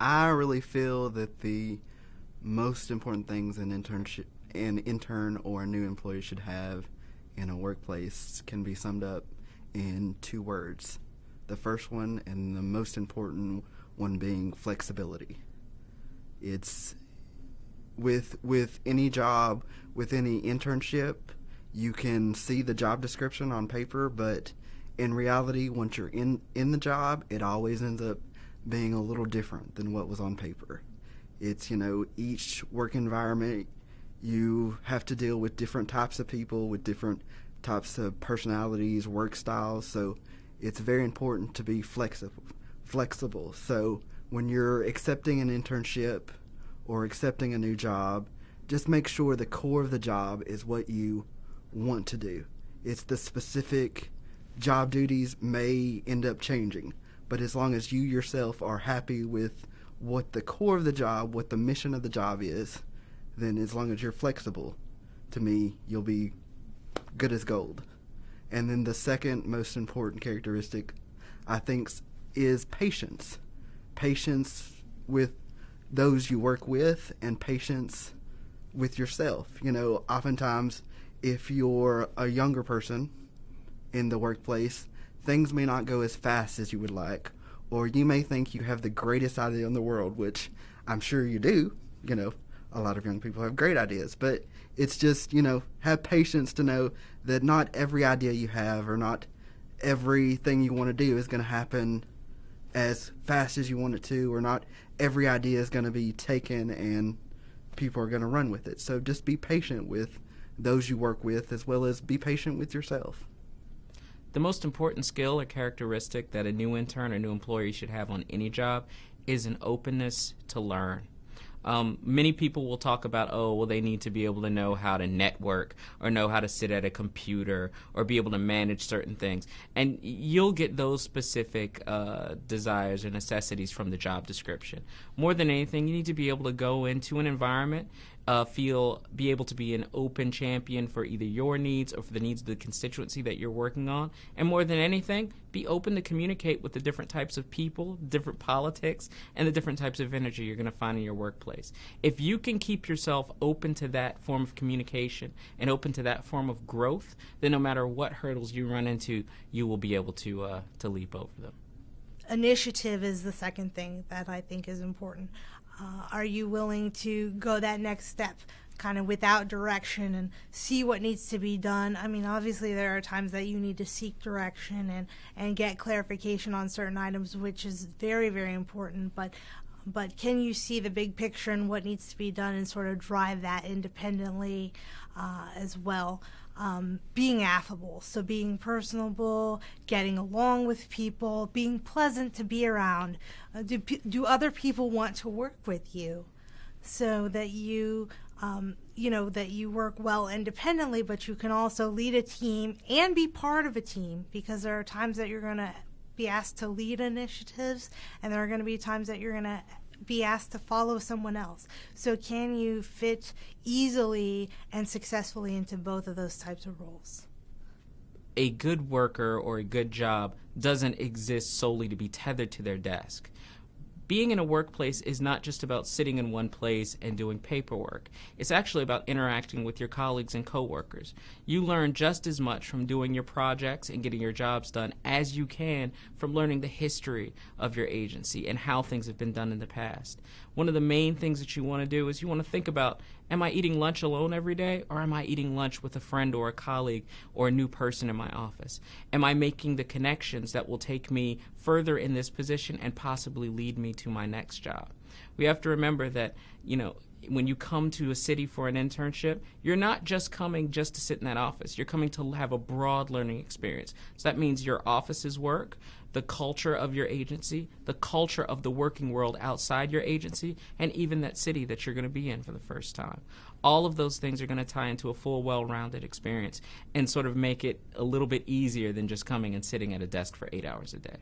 I really feel that the most important things an intern or a new employee should have in a workplace can be summed up in 2 words. The first one, and the most important one, being flexibility. It's with any job, with any internship, you can see the job description on paper, but in reality, once you're in the job, it always ends up being a little different than what was on paper. It's, each work environment, you have to deal with different types of people, with different types of personalities, work styles, so it's very important to be flexible. So when you're accepting an internship or accepting a new job, just make sure the core of the job is what you want to do. It's the specific job duties may end up changing, but as long as you yourself are happy with what the core of the job, what the mission of the job is, then as long as you're flexible, to me, you'll be good as gold. And then the second most important characteristic, I think, is patience. Patience with those you work with and patience with yourself. Oftentimes, if you're a younger person in the workplace, things may not go as fast as you would like, or you may think you have the greatest idea in the world, which I'm sure you do. A lot of young people have great ideas, but it's just, have patience to know that not every idea you have or not everything you want to do is going to happen as fast as you want it to, or not every idea is going to be taken and people are going to run with it. So just be patient with those you work with, as well as be patient with yourself. The most important skill or characteristic that a new intern or new employee should have on any job is an openness to learn. Many people will talk about, they need to be able to know how to network or know how to sit at a computer or be able to manage certain things. And you'll get those specific desires or necessities from the job description. More than anything, you need to be able to go into an environment, be able to be an open champion for either your needs or for the needs of the constituency that you're working on. And more than anything, be open to communicate with the different types of people, different politics, and the different types of energy you're going to find in your workplace. If you can keep yourself open to that form of communication and open to that form of growth, then no matter what hurdles you run into, you will be able to leap over them. Initiative is the second thing that I think is important. Are you willing to go that next step, kind of without direction, and see what needs to be done? I mean, obviously there are times that you need to seek direction and get clarification on certain items, which is very, very important. But can you see the big picture and what needs to be done and sort of drive that independently as well? Being affable, so being personable, getting along with people, being pleasant to be around. Do other people want to work with you, so that you that you work well independently, but you can also lead a team and be part of a team, because there are times that you're going to be asked to lead initiatives, and there are going to be times that you're going to be asked to follow someone else. So can you fit easily and successfully into both of those types of roles? A good worker or a good job doesn't exist solely to be tethered to their desk. Being in a workplace is not just about sitting in one place and doing paperwork. It's actually about interacting with your colleagues and coworkers. You learn just as much from doing your projects and getting your jobs done as you can from learning the history of your agency and how things have been done in the past. One of the main things that you want to do is you want to think about, am I eating lunch alone every day, or am I eating lunch with a friend or a colleague or a new person in my office? Am I making the connections that will take me further in this position and possibly lead me to my next job? We have to remember that, when you come to a city for an internship, you're not just coming just to sit in that office. You're coming to have a broad learning experience. So that means your office's work, the culture of your agency, the culture of the working world outside your agency, and even that city that you're going to be in for the first time. All of those things are going to tie into a full, well-rounded experience and sort of make it a little bit easier than just coming and sitting at a desk for 8 hours a day.